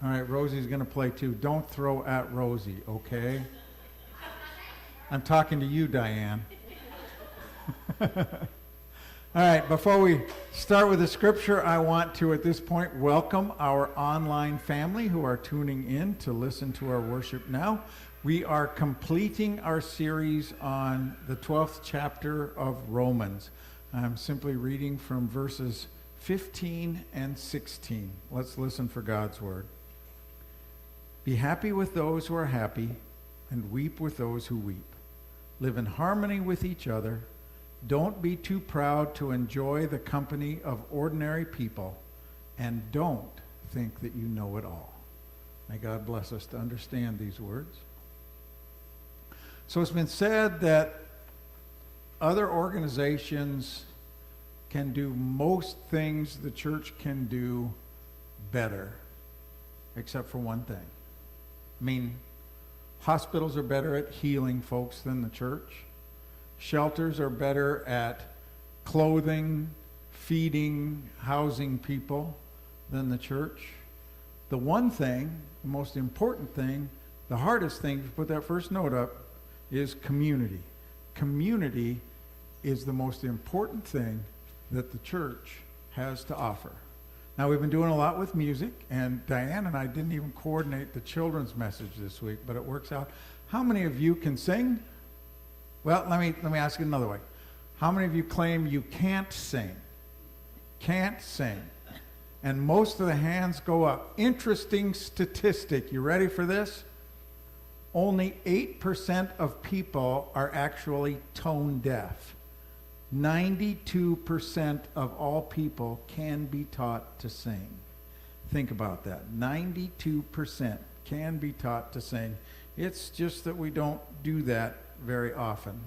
All right, Rosie's going to play too. Don't throw at Rosie, okay? I'm talking to you, Diane. All right, before we start with the scripture, I want to, at this point, welcome our online family who are tuning in to listen to our worship now. We are completing our series on the 12th chapter of Romans. I'm simply reading from verses 15 and 16. Let's listen for God's word. Be happy with those who are happy, and weep with those who weep. Live in harmony with each other. Don't be too proud to enjoy the company of ordinary people, and don't think that you know it all. May God bless us to understand these words. So it's been said that other organizations can do most things the church can do better, except for one thing. I mean, hospitals are better at healing folks than the church. Shelters are better at clothing, feeding, housing people than the church. The one thing, the most important thing, the hardest thing, to put that first note up, is community. Community is the most important thing that the church has to offer. Now, we've been doing a lot with music, and Diane and I didn't even coordinate the children's message this week, but it works out. How many of you can sing? Well, let me ask it another way. How many of you claim you can't sing? Can't sing. And most of the hands go up. Interesting statistic. You ready for this? Only 8% of people are actually tone deaf. 92% of all people can be taught to sing. Think about that. 92% can be taught to sing. It's just that we don't do that very often.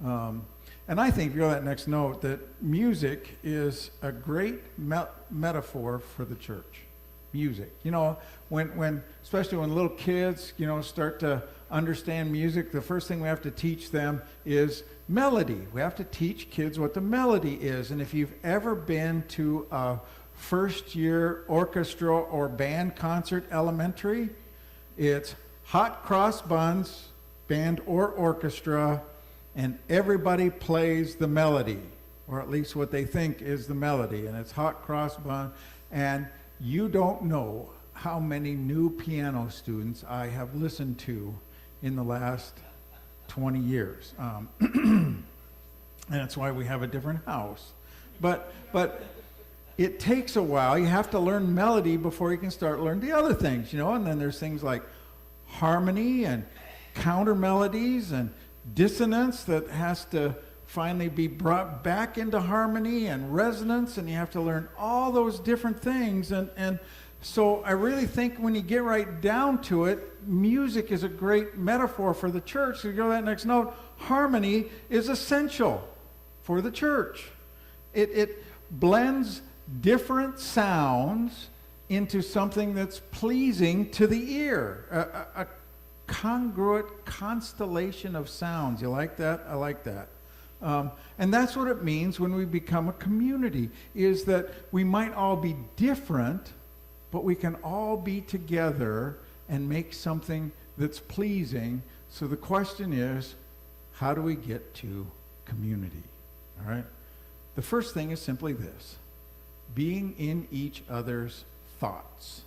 And I think, if you go to that next note, that music is a great metaphor for the church. Music. You know, when especially when little kids, start to understand music, the first thing we have to teach them is melody. We have to teach kids what the melody is. And if you've ever been to a first-year orchestra or band concert elementary, it's hot cross buns, band or orchestra, and everybody plays the melody, or at least what they think is the melody, and it's hot cross bun, and you don't know how many new piano students I have listened to in the last 20 years. And that's why we have a different house. But it takes a while. You have to learn melody before you can start learning the other things, and then there's things like harmony and counter melodies and dissonance that has to finally be brought back into harmony and resonance, and you have to learn all those different things. And so I really think when you get right down to it, music is a great metaphor for the church. So you go to that next note, harmony is essential for the church. It blends different sounds into something that's pleasing to the ear, a congruent constellation of sounds. You like that? I like that. And that's what it means when we become a community, is that we might all be different, but we can all be together and make something that's pleasing. So the question is, how do we get to community? All right? The first thing is simply this: being in each other's thoughts.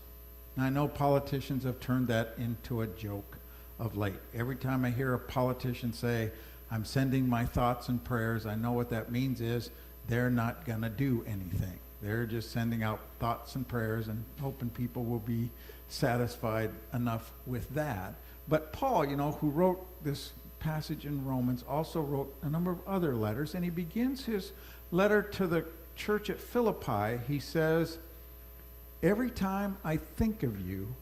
Now, I know politicians have turned that into a joke of late. Every time I hear a politician say, "I'm sending my thoughts and prayers," I know what that means is they're not going to do anything. They're just sending out thoughts and prayers and hoping people will be satisfied enough with that. But Paul, who wrote this passage in Romans, also wrote a number of other letters, and he begins his letter to the church at Philippi. He says, "Every time I think of you,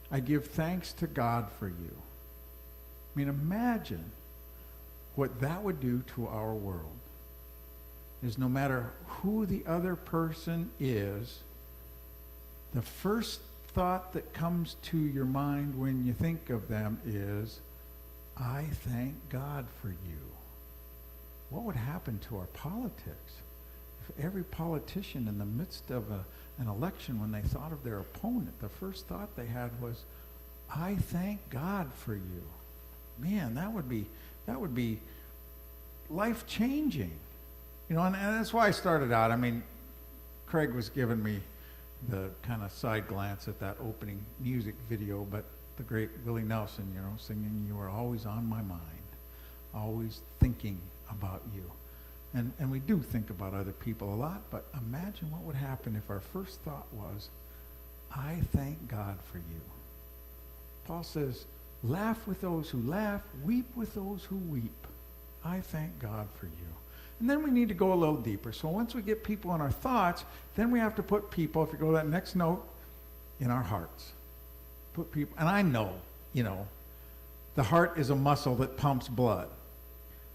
I give thanks to God for you." I mean, imagine what that would do to our world. Is no matter who the other person is, the first thought that comes to your mind when you think of them is, "I thank God for you." What would happen to our politics if every politician in the midst of an election, when they thought of their opponent, the first thought they had was, I thank God for you. Man, that would be life-changing. You know, and that's why I started out. I mean, Craig was giving me the kind of side glance at that opening music video, but the great Willie Nelson, you know, singing, "You are always on my mind, always thinking about you." And we do think about other people a lot, but imagine what would happen if our first thought was, I thank God for you. Paul says, laugh with those who laugh, weep with those who weep. I thank God for you. And then we need to go a little deeper. So once we get people in our thoughts, then we have to put people, if you go to that next note, in our hearts. Put people, and I know, you know, the heart is a muscle that pumps blood.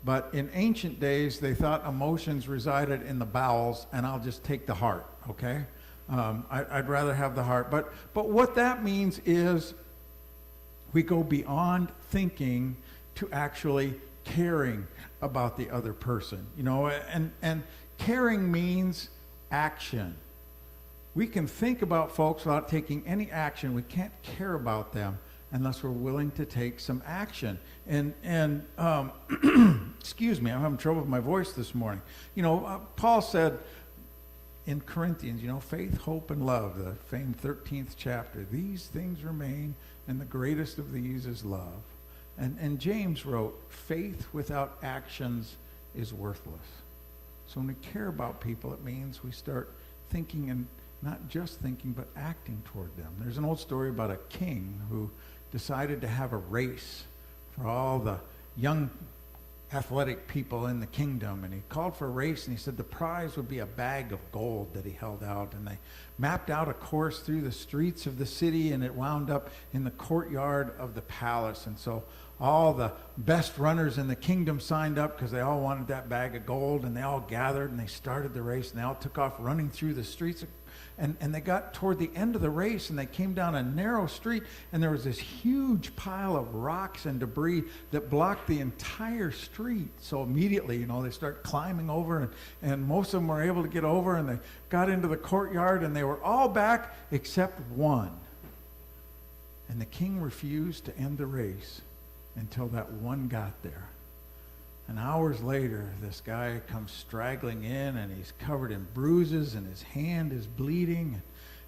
But in ancient days, they thought emotions resided in the bowels, and I'll just take the heart, okay? I'd rather have the heart. But what that means is we go beyond thinking to actually caring about the other person, you know, and caring means action. We can think about folks without taking any action. We can't care about them unless we're willing to take some action. And excuse me, I'm having trouble with my voice this morning. You know, Paul said in Corinthians, you know, faith, hope, and love, the famed 13th chapter, these things remain, and the greatest of these is love. And James wrote, faith without actions is worthless. So when we care about people, it means we start thinking, and not just thinking, but acting toward them. There's an old story about a king who decided to have a race for all the young athletic people in the kingdom, and he called for a race, and he said the prize would be a bag of gold that he held out, and they mapped out a course through the streets of the city, and it wound up in the courtyard of the palace. And so all the best runners in the kingdom signed up because they all wanted that bag of gold, and they all gathered and they started the race, and they all took off running through the streets. And they got toward the end of the race, and they came down a narrow street, and there was this huge pile of rocks and debris that blocked the entire street. So immediately, you know, they start climbing over, and most of them were able to get over, and they got into the courtyard, and they were all back except one. And the king refused to end the race until that one got there. And hours later, this guy comes straggling in, and he's covered in bruises, and his hand is bleeding.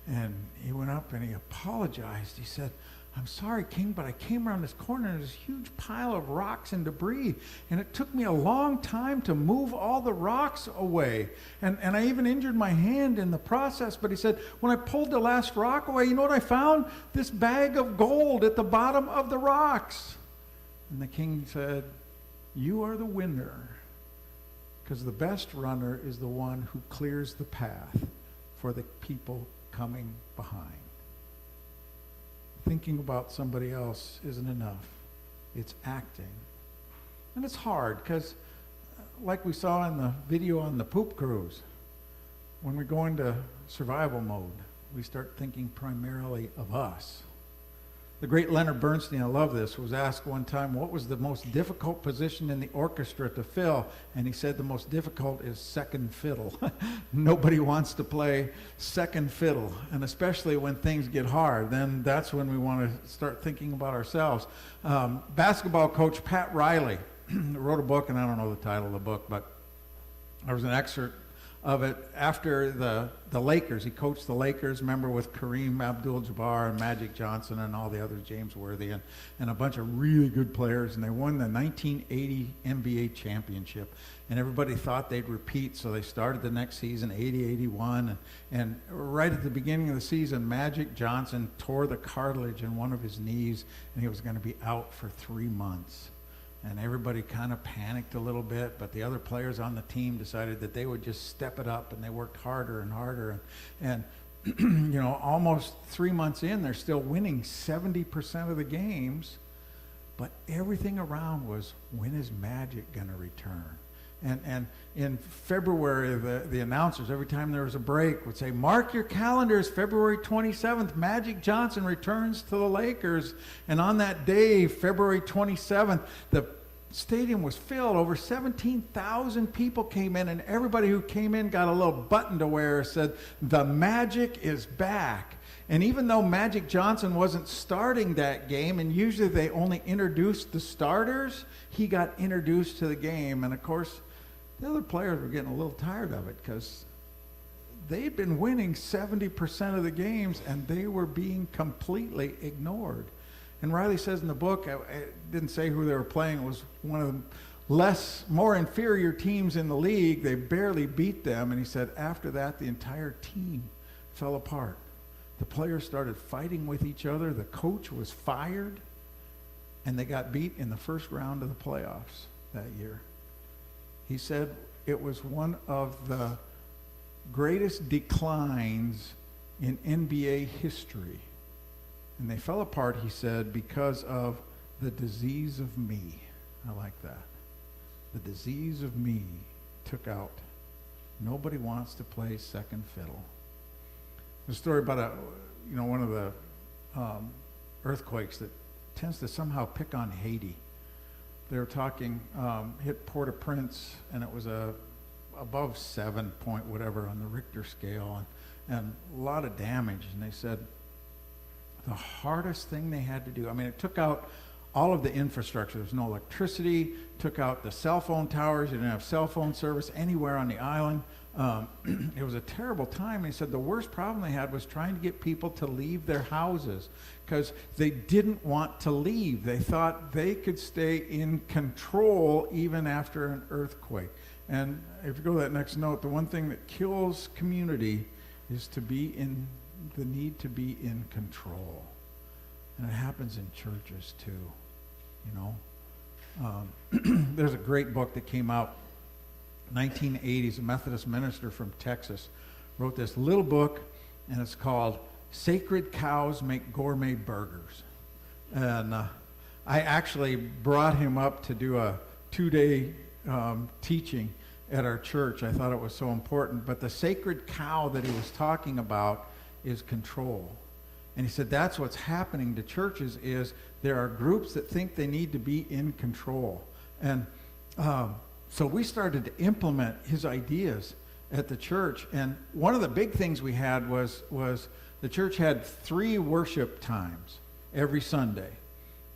And he went up and he apologized. He said, I'm sorry, King, but I came around this corner, and there's this huge pile of rocks and debris, and it took me a long time to move all the rocks away. And I even injured my hand in the process. But he said, when I pulled the last rock away, you know what I found? This bag of gold at the bottom of the rocks. And the king said, you are the winner, because the best runner is the one who clears the path for the people coming behind. Thinking about somebody else isn't enough. It's acting. And it's hard because, like we saw in the video on the poop cruise, when we go into survival mode, we start thinking primarily of us. The great Leonard Bernstein, I love this, was asked one time, what was the most difficult position in the orchestra to fill? And he said the most difficult is second fiddle. Nobody wants to play second fiddle. And especially when things get hard, then that's when we want to start thinking about ourselves. Basketball coach Pat Riley wrote a book, and I don't know the title of the book, but there was an excerpt of it after the Lakers. He coached the Lakers, remember, with Kareem Abdul-Jabbar and Magic Johnson and all the others, James Worthy, and a bunch of really good players, and they won the 1980 NBA championship. And everybody thought they'd repeat, so they started the next season, 80-81, and right at the beginning of the season, Magic Johnson tore the cartilage in one of his knees, and he was going to be out for 3 months. And everybody kind of panicked a little bit, but the other players on the team decided that they would just step it up, and they worked harder and harder. And you know, almost 3 months in, they're still winning 70% of the games, but everything around was, when is Magic going to return? And in February, the announcers, every time there was a break, would say, mark your calendars, February 27th, Magic Johnson returns to the Lakers. And on that day, February 27th, the stadium was filled. Over 17,000 people came in, and everybody who came in got a little button to wear that said, "The Magic is back." And even though Magic Johnson wasn't starting that game, and usually they only introduced the starters, he got introduced to the game. And of course, the other players were getting a little tired of it because they'd been winning 70% of the games, and they were being completely ignored. And Riley says in the book, it didn't say who they were playing. It was one of the more inferior teams in the league. They barely beat them. And he said after that, the entire team fell apart. The players started fighting with each other. The coach was fired. And they got beat in the first round of the playoffs that year. He said it was one of the greatest declines in NBA history. And they fell apart, he said, because of the disease of me. I like that. The disease of me took out. Nobody wants to play second fiddle. There's a story about one of the earthquakes that tends to somehow pick on Haiti. They were talking, hit Port-au-Prince, and it was above 7 point whatever on the Richter scale, and a lot of damage. And they said the hardest thing they had to do, it took out all of the infrastructure. There's no electricity, took out the cell phone towers. You didn't have cell phone service anywhere on the island. It was a terrible time. And he said the worst problem they had was trying to get people to leave their houses because they didn't want to leave. They thought they could stay in control even after an earthquake. And if you go to that next note, the one thing that kills community is the need to be in control. And it happens in churches too, There's a great book that came out 1980s. A Methodist minister from Texas wrote this little book, and it's called Sacred Cows Make Gourmet Burgers. And I actually brought him up to do a 2-day teaching at our church. I thought it was so important. But the sacred cow that he was talking about is control. And he said that's what's happening to churches is there are groups that think they need to be in control. And so we started to implement his ideas at the church. And one of the big things we had was the church had 3 worship times every Sunday.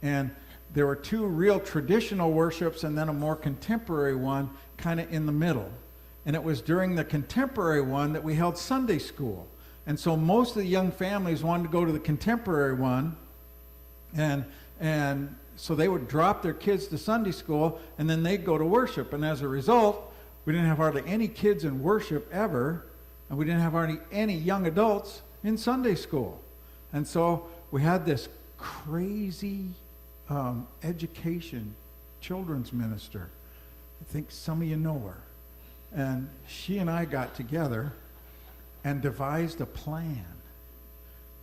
And there were 2 real traditional worships and then a more contemporary one kind of in the middle. And it was during the contemporary one that we held Sunday school. And so most of the young families wanted to go to the contemporary one, and so they would drop their kids to Sunday school, and then they'd go to worship. And as a result, we didn't have hardly any kids in worship ever, and we didn't have hardly any young adults in Sunday school. And so we had this crazy education children's minister. I think some of you know her. And she and I got together and devised a plan.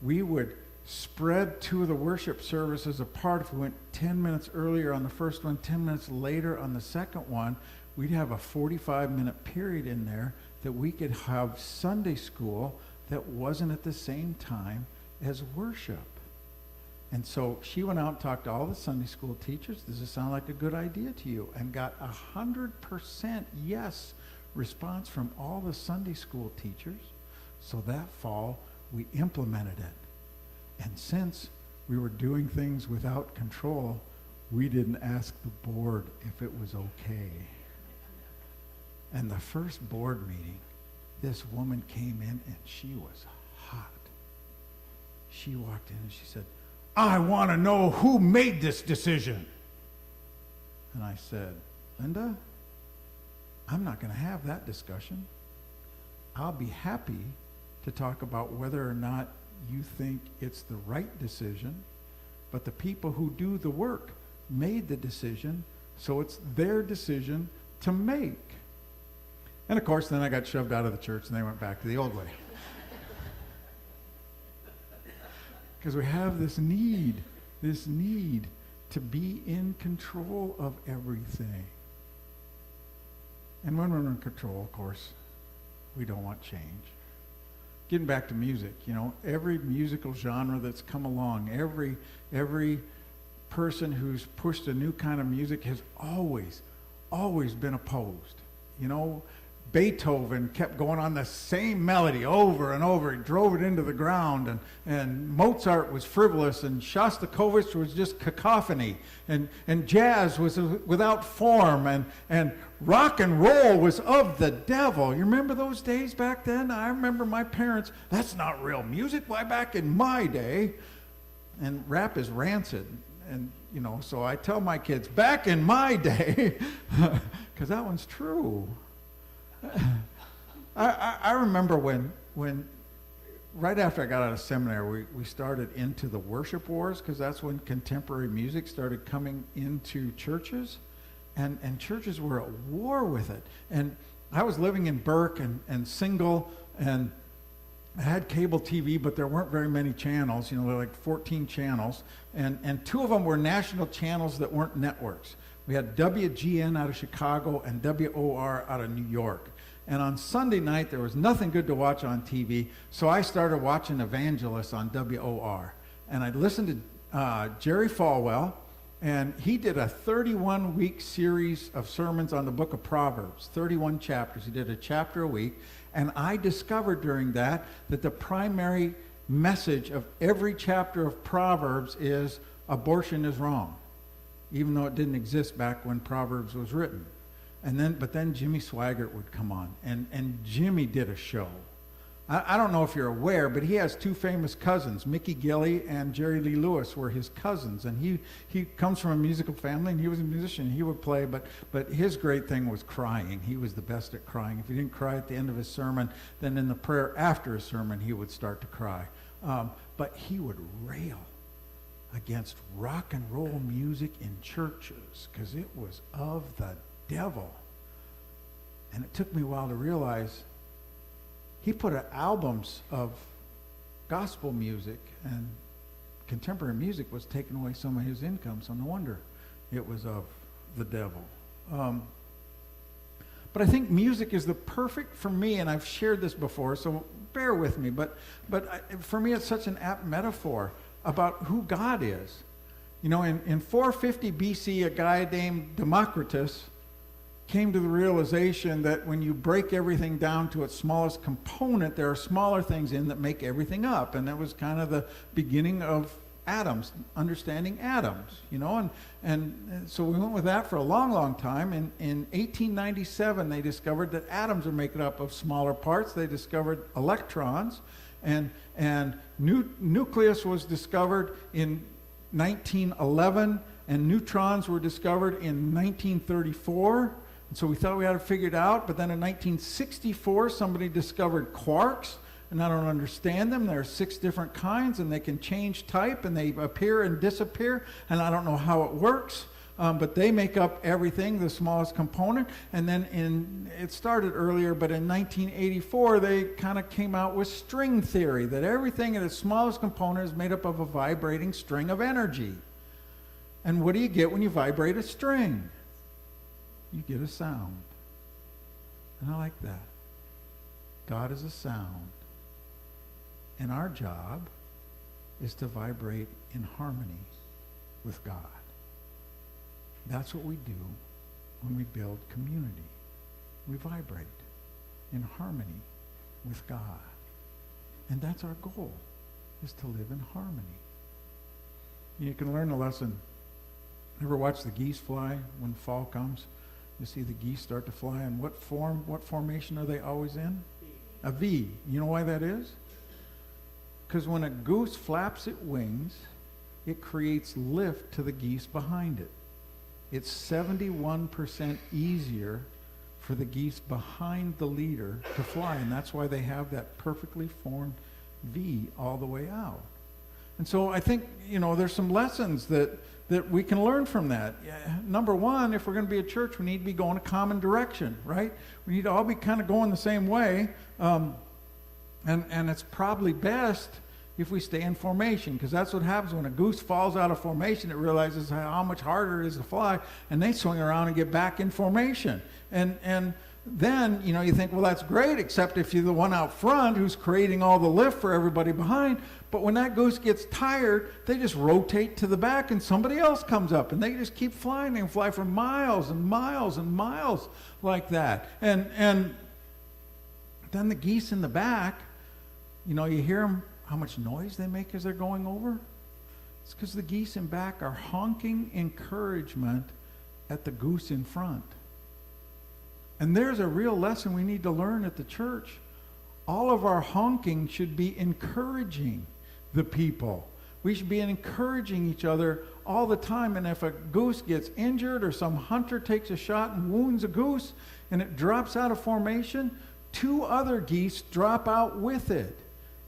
We would spread 2 of the worship services apart. If we went 10 minutes earlier on the first one, 10 minutes later on the second one, we'd have a 45-minute period in there that we could have Sunday school that wasn't at the same time as worship. And so she went out and talked to all the Sunday school teachers. Does this sound like a good idea to you? And got 100% yes response from all the Sunday school teachers. So that fall, we implemented it. And since we were doing things without control, we didn't ask the board if it was okay. And the first board meeting, this woman came in and she was hot. She walked in and she said, "I want to know who made this decision." And I said, "Linda, I'm not going to have that discussion. I'll be happy to talk about whether or not you think it's the right decision, but the people who do the work made the decision, so it's their decision to make." And of course, then I got shoved out of the church and they went back to the old way. Because we have this need to be in control of everything. And when we're in control, of course, we don't want change. Getting back to music, every musical genre that's come along, every person who's pushed a new kind of music has always been opposed. You know, Beethoven kept going on the same melody over and over. He drove it into the ground, and Mozart was frivolous, and Shostakovich was just cacophony, and jazz was without form, and rock and roll was of the devil. You remember those days back then? I remember my parents, that's not real music. Why, back in my day. And rap is rancid. And, you know, so I tell my kids, back in my day, because that one's true. I remember when right after I got out of seminary, we started into the worship wars, because that's when contemporary music started coming into churches, and churches were at war with it. And I was living in Burke and single, and I had cable TV, but there weren't very many channels. You know, there were like 14 channels, and 2 of them were national channels that weren't networks. We had WGN out of Chicago and WOR out of New York. And on Sunday night, there was nothing good to watch on TV, so I started watching Evangelists on WOR. And I listened to Jerry Falwell, and he did a 31-week series of sermons on the book of Proverbs, 31 chapters. He did a chapter a week. And I discovered during that the primary message of every chapter of Proverbs is abortion is wrong, even though it didn't exist back when Proverbs was written. But then Jimmy Swaggart would come on, and Jimmy did a show. I don't know if you're aware, but he has 2 famous cousins. Mickey Gilley and Jerry Lee Lewis were his cousins, and he comes from a musical family, and he was a musician. He would play, but his great thing was crying. He was the best at crying. If he didn't cry at the end of his sermon, then in the prayer after his sermon, he would start to cry. But he would rail against rock and roll music in churches, because it was of the devil. And it took me a while to realize he put albums of gospel music, and contemporary music was taking away some of his income, so no wonder it was of the devil. But I think music is the perfect, for me, and I've shared this before, so bear with me, but for me it's such an apt metaphor about who God is. You know, in 450 BC, a guy named Democritus came to the realization that when you break everything down to its smallest component, there are smaller things in that make everything up. And that was kind of the beginning of atoms, understanding atoms, you know. And so we went with that for a long, long time. And in 1897, they discovered that atoms are made up of smaller parts. They discovered electrons. And nucleus was discovered in 1911, and neutrons were discovered in 1934. And so we thought we had it figured out, but then in 1964, somebody discovered quarks, and I don't understand them. There are 6 different kinds, and they can change type, and they appear and disappear, and I don't know how it works, but they make up everything, the smallest component. And then it started earlier, but in 1984, they kind of came out with string theory, that everything in its smallest component is made up of a vibrating string of energy. And what do you get when you vibrate a string? You get a sound. And I like that. God is a sound. And our job is to vibrate in harmony with God. That's what we do when we build community. We vibrate in harmony with God. And that's our goal, is to live in harmony. You can learn a lesson. Ever watch the geese fly when fall comes? You see the geese start to fly, and what formation are they always in? A V. You know why that is? Because when a goose flaps its wings, it creates lift to the geese behind it. It's 71% easier for the geese behind the leader to fly, and that's why they have that perfectly formed V all the way out. And so I think, you know, there's some lessons that we can learn from that. Number one, if we're going to be a church, we need to be going a common direction, right? We need to all be kind of going the same way. And it's probably best if we stay in formation, because that's what happens when a goose falls out of formation. It realizes how much harder it is to fly, and they swing around and get back in formation. And then, you think, well, that's great, except if you're the one out front who's creating all the lift for everybody behind. But when that goose gets tired, they just rotate to the back and somebody else comes up and they just keep flying and fly for miles and miles and miles like that. And then the geese in the back, you hear them, how much noise they make as they're going over? It's because the geese in back are honking encouragement at the goose in front. And there's a real lesson we need to learn at the church. All of our honking should be encouraging the people. We should be encouraging each other all the time. And if a goose gets injured or some hunter takes a shot and wounds a goose and it drops out of formation, 2 other geese drop out with it.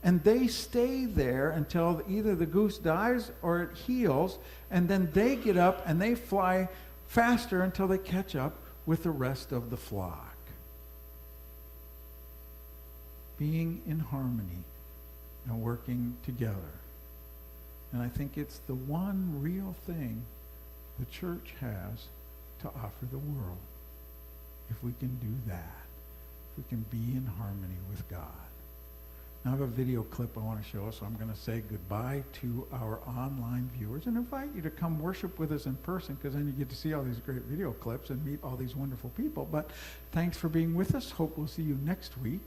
And they stay there until either the goose dies or it heals. And then they get up and they fly faster until they catch up with the rest of the flock. Being in harmony and working together. And I think it's the one real thing the church has to offer the world. If we can do that, if we can be in harmony with God. Now I have a video clip I want to show us, so I'm going to say goodbye to our online viewers and invite you to come worship with us in person, because then you get to see all these great video clips and meet all these wonderful people. But thanks for being with us. Hope we'll see you next week.